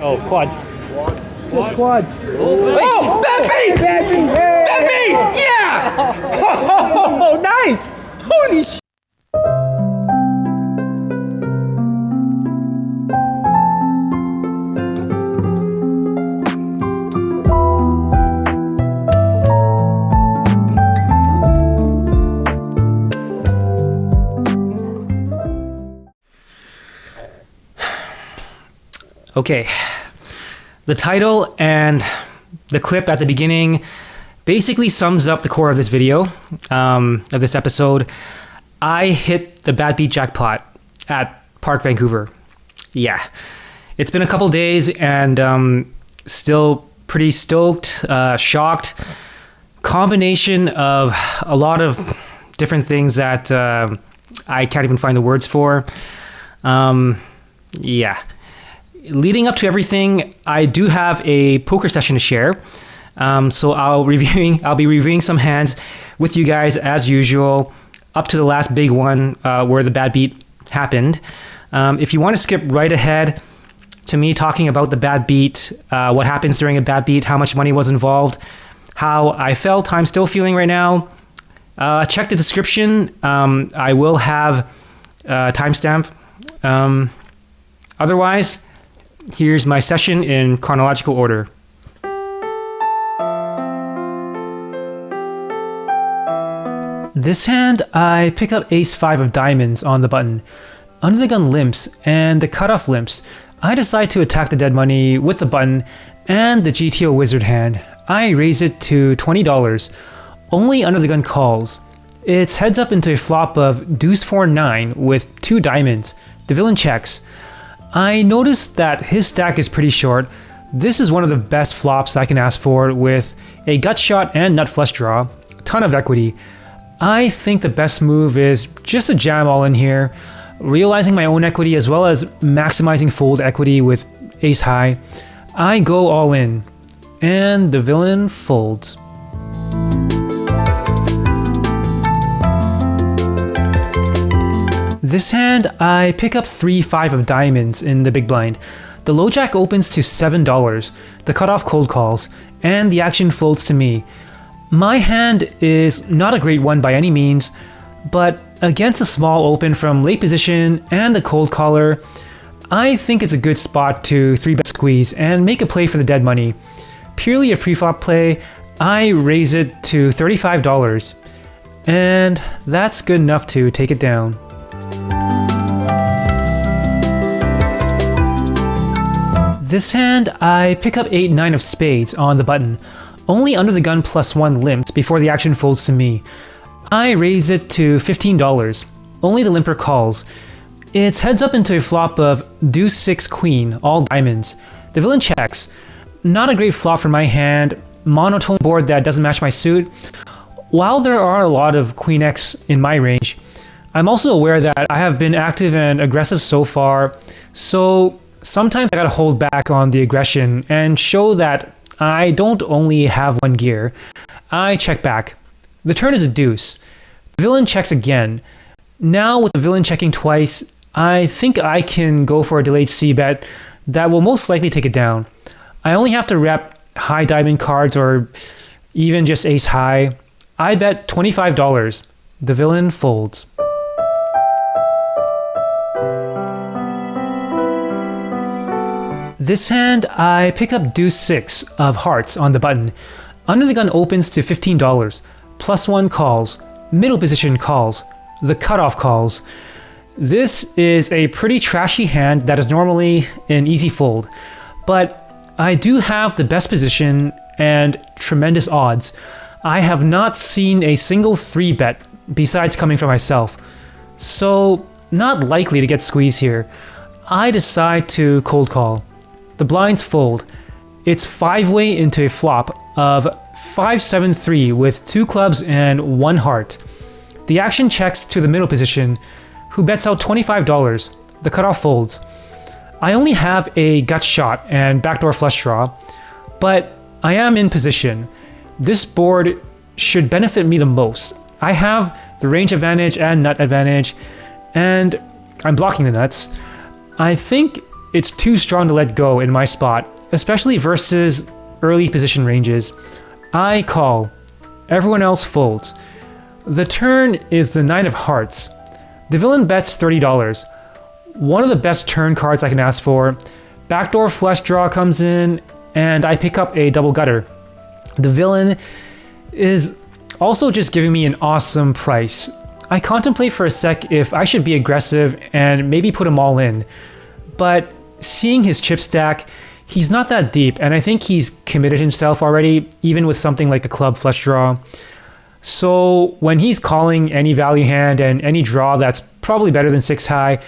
Oh, quads. Just quads. Oh, bad beat! Bad beat. Bad beat! Yeah! Oh, nice! Holy sh! Okay, the title and the clip at the beginning basically sums up the core of this video, of this episode. I hit the Bad Beat Jackpot at Parq Vancouver. Yeah, it's been a couple days and still pretty stoked, shocked. Combination of a lot of different things that I can't even find the words for. Yeah. Leading up to everything, I do have a poker session to share. So I'll be reviewing some hands with you guys as usual, up to the last big one where the bad beat happened. If you want to skip right ahead to me talking about the bad beat, what happens during a bad beat, how much money was involved, how I felt, I'm still feeling right now, check the description. I will have a timestamp. Otherwise, here's my session in chronological order. This hand, I pick up ace-5 of diamonds on the button. Under the gun limps and the cutoff limps, I decide to attack the dead money with the button and the GTO wizard hand. I raise it to $20. Only under the gun calls. It's heads up into a flop of deuce 4-9 with 2 diamonds. The villain checks. I noticed that his stack is pretty short. This is one of the best flops I can ask for with a gut shot and nut flush draw. Ton of equity. I think the best move is just to jam all in here, realizing my own equity as well as maximizing fold equity with ace high. I go all in, and the villain folds. This hand, I pick up 3-5 of diamonds in the big blind. The low jack opens to $7, the cutoff cold calls, and the action folds to me. My hand is not a great one by any means, but against a small open from late position and a cold caller, I think it's a good spot to 3-bet squeeze and make a play for the dead money. Purely a preflop play, I raise it to $35, and that's good enough to take it down. This hand, I pick up 8-9 of spades on the button. Only under the gun +1 limps before the action folds to me. I raise it to $15. Only the limper calls. It's heads up into a flop of deuce 6 queen, all diamonds. The villain checks. Not a great flop for my hand. Monotone board that doesn't match my suit. While there are a lot of queen X in my range, I'm also aware that I have been active and aggressive so far, so sometimes I gotta hold back on the aggression and show that I don't only have one gear. I check back. The turn is a deuce. The villain checks again. Now with the villain checking twice, I think I can go for a delayed c-bet that will most likely take it down. I only have to rep high diamond cards or even just ace high. I bet $25. The villain folds. This hand, I pick up deuce 6 of hearts on the button. Under the gun opens to $15. +1 calls. Middle position calls. The cutoff calls. This is a pretty trashy hand that is normally an easy fold, but I do have the best position and tremendous odds. I have not seen a single 3-bet besides coming from myself, so not likely to get squeezed here. I decide to cold call. The blinds fold. It's 5-way into a flop of 5-7-3 with 2 clubs and 1 heart. The action checks to the middle position, who bets out $25. The cutoff folds. I only have a gut shot and backdoor flush draw, but I am in position. This board should benefit me the most. I have the range advantage and nut advantage, and I'm blocking the nuts. I think it's too strong to let go in my spot, especially versus early position ranges. I call. Everyone else folds. The turn is the 9 of hearts. The villain bets $30. One of the best turn cards I can ask for. Backdoor flush draw comes in, and I pick up a double gutter. The villain is also just giving me an awesome price. I contemplate for a sec if I should be aggressive and maybe put them all in. But seeing his chip stack, he's not that deep, and I think he's committed himself already, even with something like a club flush draw. So when he's calling any value hand and any draw that's probably better than 6 high,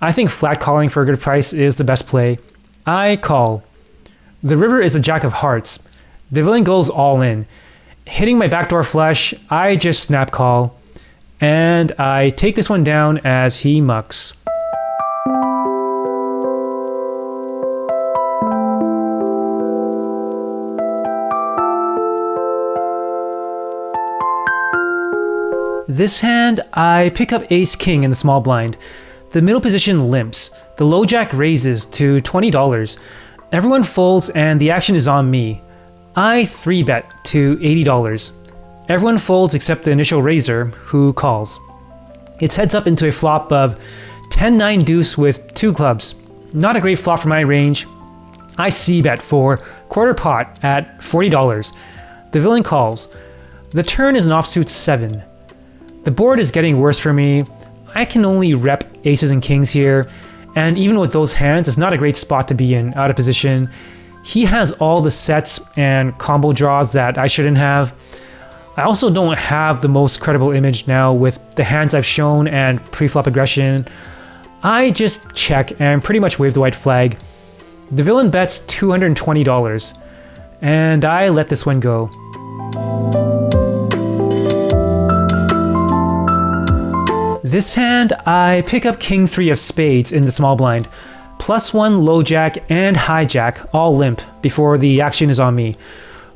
I think flat calling for a good price is the best play. I call. The river is a jack of hearts. The villain goes all in. Hitting my backdoor flush, I just snap call. And I take this one down as he mucks. This hand, I pick up ace-king in the small blind. The middle position limps. The low jack raises to $20. Everyone folds and the action is on me. I 3-bet to $80. Everyone folds except the initial raiser, who calls. It's heads up into a flop of 10-9 deuce with 2 clubs. Not a great flop for my range. I c-bet for quarter pot at $40. The villain calls. The turn is an offsuit 7. The board is getting worse for me. I can only rep aces and kings here, and even with those hands, it's not a great spot to be in, out of position. He has all the sets and combo draws that I shouldn't have. I also don't have the most credible image now with the hands I've shown and pre-flop aggression. I just check and pretty much wave the white flag. The villain bets $220, and I let this one go. This hand, I pick up king 3 of spades in the small blind. +1 low jack and high jack, all limp, before the action is on me.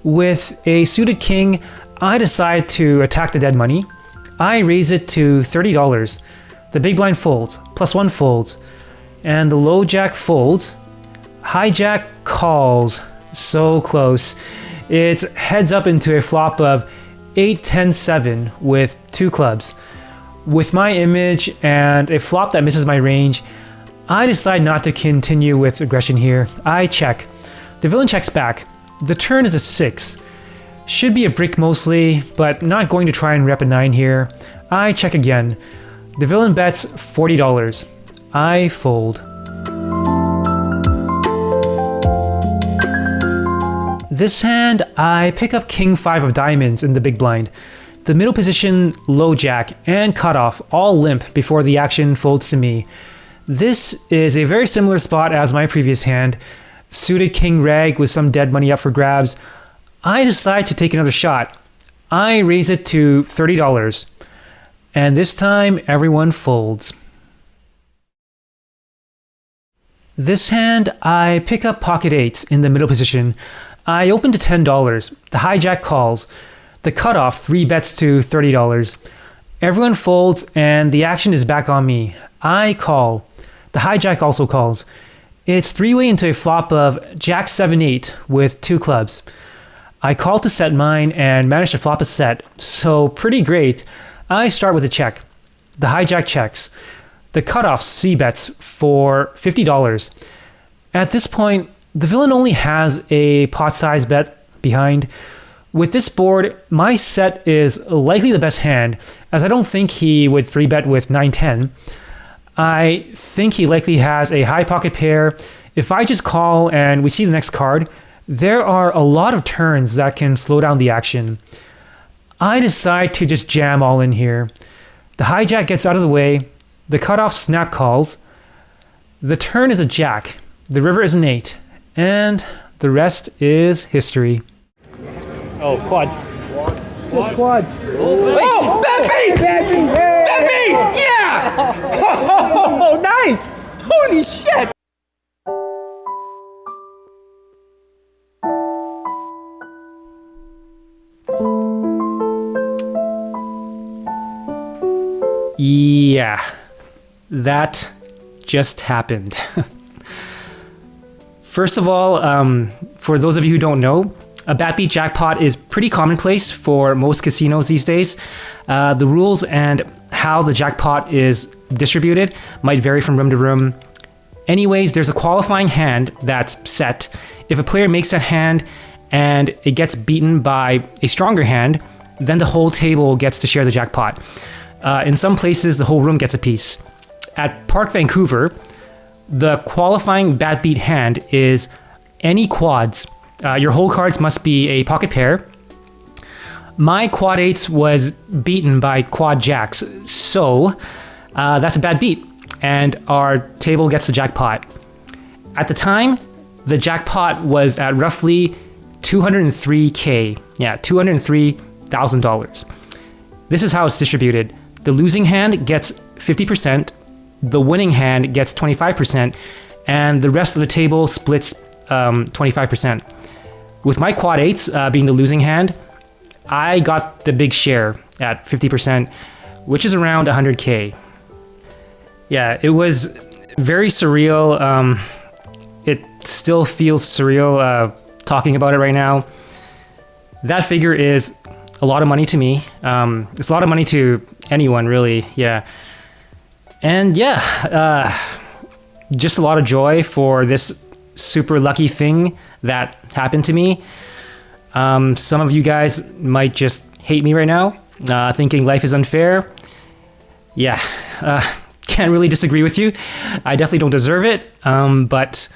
With a suited king, I decide to attack the dead money. I raise it to $30. The big blind folds, +1 folds, and the low jack folds. High jack calls, so close. It's heads up into a flop of 8-10-7 with 2 clubs. With my image and a flop that misses my range, I decide not to continue with aggression here. I check. The villain checks back. The turn is a 6. Should be a brick mostly, but not going to try and rep a 9 here. I check again. The villain bets $40. I fold. This hand, I pick up king 5 of diamonds in the big blind. The middle position, low jack, and cutoff all limp before the action folds to me. This is a very similar spot as my previous hand. Suited king reg with some dead money up for grabs. I decide to take another shot. I raise it to $30. And this time, everyone folds. This hand, I pick up pocket 8s in the middle position. I open to $10. The hijack calls. The cutoff 3 bets to $30. Everyone folds and the action is back on me. I call. The hijack also calls. It's 3-way into a flop of jack 7-8 with 2 clubs. I call to set mine and manage to flop a set, so pretty great. I start with a check. The hijack checks. The cutoff C bets for $50. At this point, the villain only has a pot size bet behind. With this board, my set is likely the best hand, as I don't think he would 3-bet with 9-10. I think he likely has a high pocket pair. If I just call and we see the next card, there are a lot of turns that can slow down the action. I decide to just jam all in here. The hijack gets out of the way. The cutoff snap calls. The turn is a jack. The river is an 8. And the rest is history. Oh, quads. Just quads. Oh, bet me! Bet me! Yeah! Oh, nice! Holy shit! Yeah, that just happened. First of all, for those of you who don't know, a Beat Jackpot is pretty commonplace for most casinos these days. The rules and how the jackpot is distributed might vary from room to room. Anyways, there's a qualifying hand that's set. If a player makes that hand and it gets beaten by a stronger hand, then the whole table gets to share the jackpot. In some places, the whole room gets a piece. At Parq Vancouver, the qualifying bat beat hand is any quads. Your whole cards must be a pocket pair. My quad eights was beaten by quad jacks, so that's a bad beat, and our table gets the jackpot. At the time, the jackpot was at roughly $203K. Yeah, $203,000. This is how it's distributed. The losing hand gets 50%, the winning hand gets 25%, and the rest of the table splits 25%. With my quad eights being the losing hand, I got the big share at 50%, which is around 100K. Yeah, it was very surreal. It still feels surreal talking about it right now. That figure is a lot of money to me. It's a lot of money to anyone, really. Yeah. And yeah, just a lot of joy for this super lucky thing that happened to me. Some of you guys might just hate me right now, thinking life is unfair. Yeah, can't really disagree with you. I definitely don't deserve it, but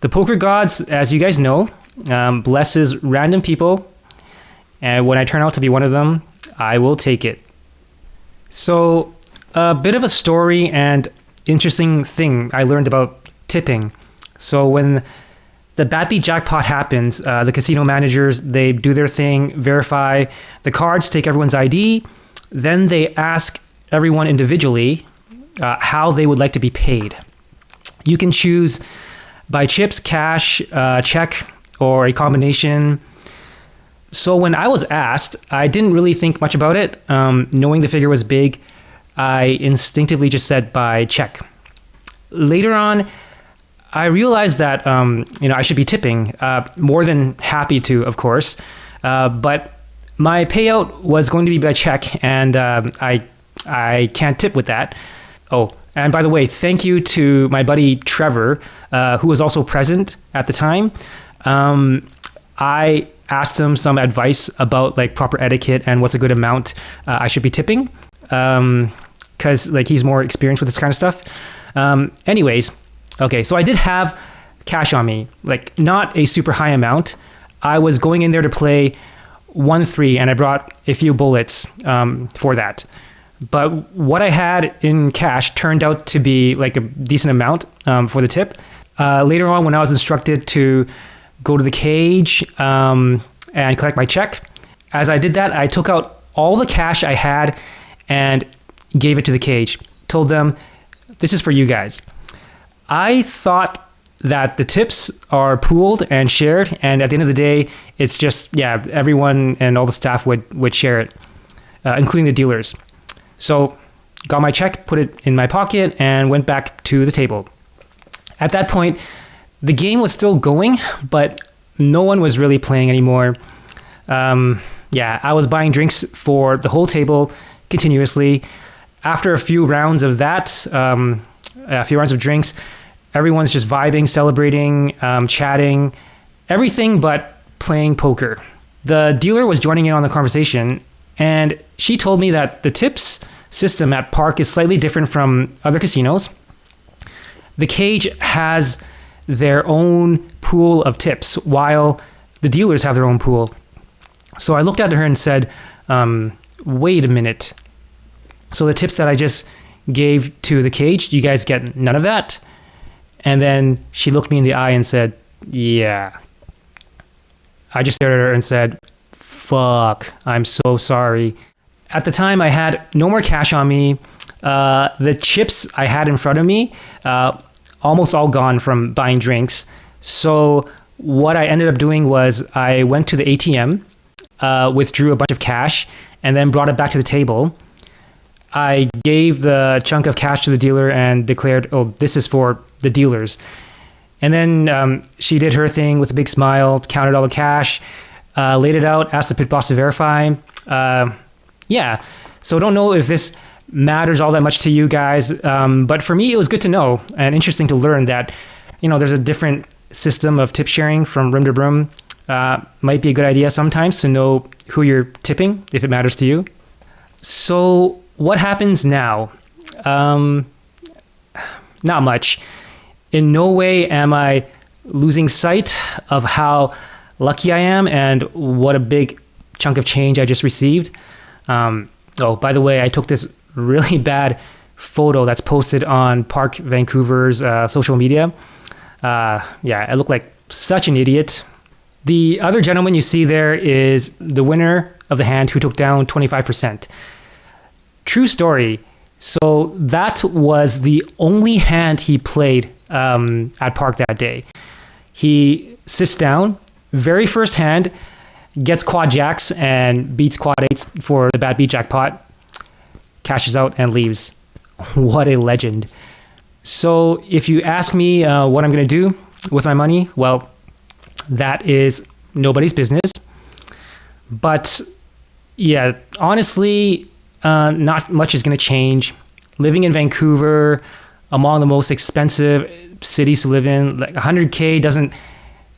the poker gods, as you guys know, blesses random people, and when I turn out to be one of them, I will take it. So, a bit of a story and interesting thing I learned about tipping. So when the Beat Jackpot happens, the casino managers, they do their thing, verify the cards, take everyone's ID, then they ask everyone individually how they would like to be paid. You can choose by chips, cash, check, or a combination. So when I was asked, I didn't really think much about it. Knowing the figure was big, I instinctively just said by check. Later on, I realized that I should be tipping. More than happy to, of course. But my payout was going to be by check, and I can't tip with that. Oh, and by the way, thank you to my buddy Trevor, who was also present at the time. I asked him some advice about like proper etiquette and what's a good amount I should be tipping, because like he's more experienced with this kind of stuff. Anyways, okay, so I did have cash on me, like not a super high amount. I was going in there to play 1-3, and I brought a few bullets for that. But what I had in cash turned out to be like a decent amount for the tip. Later on, when I was instructed to go to the cage and collect my check, as I did that, I took out all the cash I had and gave it to the cage. Told them, this is for you guys. I thought that the tips are pooled and shared, and at the end of the day, it's just, yeah, everyone and all the staff would share it, including the dealers. So got my check, put it in my pocket, and went back to the table. At that point, the game was still going, but no one was really playing anymore. Yeah, I was buying drinks for the whole table continuously. After a few rounds of that, a few rounds of drinks, everyone's just vibing, celebrating, chatting, everything but playing poker. The dealer was joining in on the conversation, and she told me that the tips system at Parq is slightly different from other casinos. The cage has their own pool of tips, while the dealers have their own pool. So I looked at her and said, wait a minute. So the tips that I just gave to the cage, you guys get none of that? And then she looked me in the eye and said, yeah. I just stared at her and said, fuck, I'm so sorry. At the time, I had no more cash on me. The chips I had in front of me, almost all gone from buying drinks. So what I ended up doing was I went to the ATM, withdrew a bunch of cash, and then brought it back to the table. I gave the chunk of cash to the dealer and declared, oh, this is for the dealers. And then she did her thing with a big smile, counted all the cash, laid it out, asked the pit boss to verify. Yeah, so don't know if this matters all that much to you guys, but for me, it was good to know and interesting to learn that, there's a different system of tip sharing from room to room. Might be a good idea sometimes to know who you're tipping if it matters to you. So what happens now? Not much. In no way am I losing sight of how lucky I am and what a big chunk of change I just received. Oh, by the way, I took this really bad photo that's posted on Parq Vancouver's social media. Yeah, I look like such an idiot. The other gentleman you see there is the winner of the hand who took down 25%. True story. So that was the only hand he played at Parq that day. He sits down, very first hand, gets quad jacks and beats quad eights for the bad beat jackpot, cashes out and leaves. What a legend. So if you ask me what I'm going to do with my money, well, that is nobody's business. But yeah, honestly, not much is going to change. Living in Vancouver, among the most expensive cities to live in, like 100K doesn't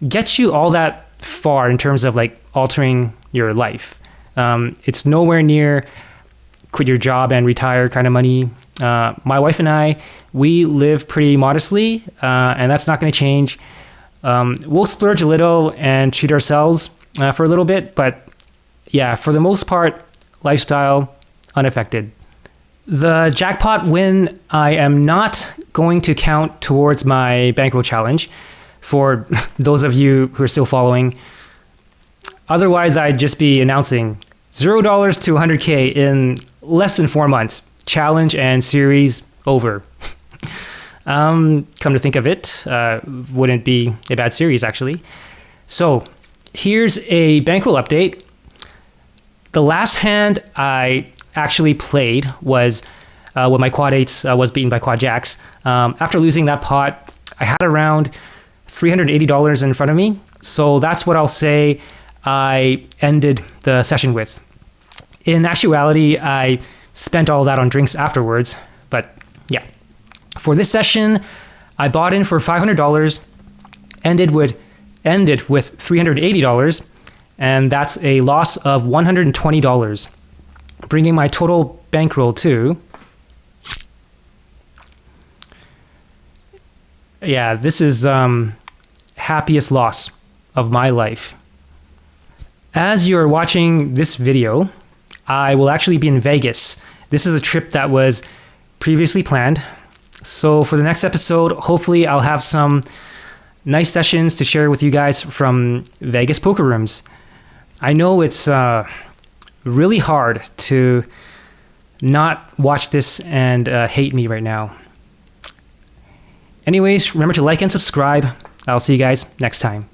get you all that far in terms of like altering your life. It's nowhere near quit your job and retire kind of money. My wife and I, we live pretty modestly, and that's not going to change. We'll splurge a little and treat ourselves for a little bit, but yeah, for the most part, lifestyle unaffected. The jackpot win, I am not going to count towards my bankroll challenge for those of you who are still following. Otherwise, I'd just be announcing $0 to 100K in less than 4 months. Challenge and series over. Come to think of it, wouldn't be a bad series, actually. So here's a bankroll update. The last hand I actually played was when my quad eights was beaten by quad jacks. After losing that pot, I had around $380 in front of me. So that's what I'll say I ended the session with. In actuality, I spent all that on drinks afterwards, but yeah. For this session, I bought in for $500, ended with $380, and that's a loss of $120, bringing my total bankroll to, yeah, this is happiest loss of my life. As you're watching this video, I will actually be in Vegas. This is a trip that was previously planned. So for the next episode, hopefully I'll have some nice sessions to share with you guys from Vegas poker rooms. I know it's really hard to not watch this and hate me right now. Anyways, remember to like and subscribe. I'll see you guys next time.